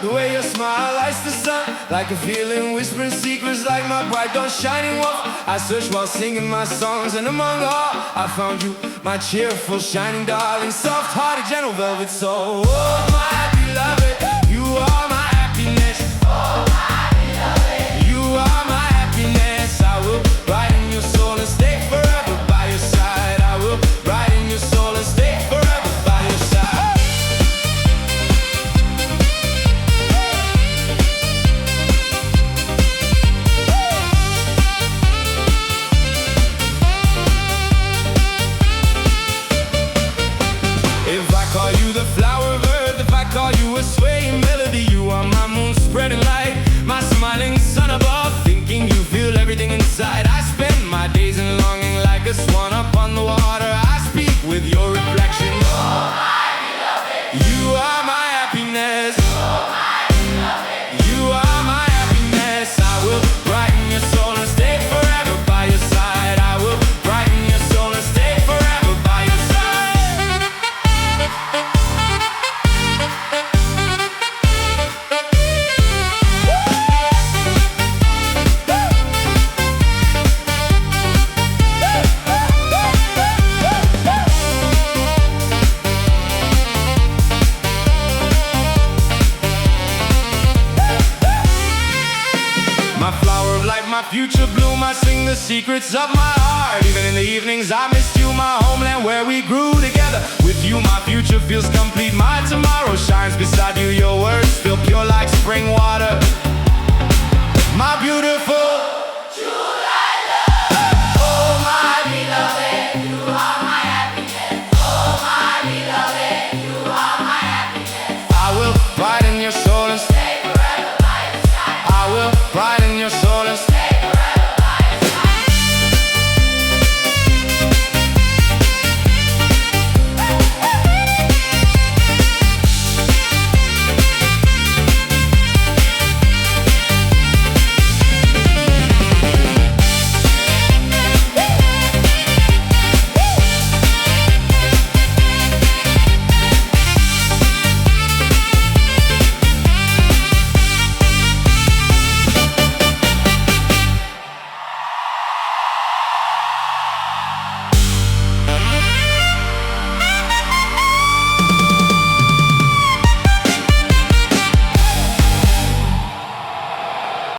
The way your smile lights the sun, like a feeling whispering secrets, like my bright dawn shining wolf. I searched while singing my songs, and among all I found you, my cheerful shining darling, soft-hearted gentle velvet soul. Oh my beloved, you are my happiness. Oh my beloved, you are my happiness. I will brighten your soul and stay forever by your side. I will brighten your soul and stay forever by your side. If I call you the flower of earth, if I call you a swaying melody, you are my moon spreading light, my smiling sun above, thinking you feel everything inside. I spend my days in longing like a swan upon the water. I speak with your reflection. Oh my beloved, you are my happiness. Oh my beloved, you are my happiness. I will brighten your soul and stay forever by your side. I will brighten your soul and stay forever by your side. My flower of life, my future bloom, I sing the secrets of my heart. Even in the evenings I missed you, my homeland where we grew together. With you my future feels complete, my tomorrow shines beside you. Your words feel pure like spring water. My beautiful July love. Oh my beloved, you are my happiness. Oh my beloved, you are my happiness. I will brighten your soul and stay forever by your side. I will brighten your soul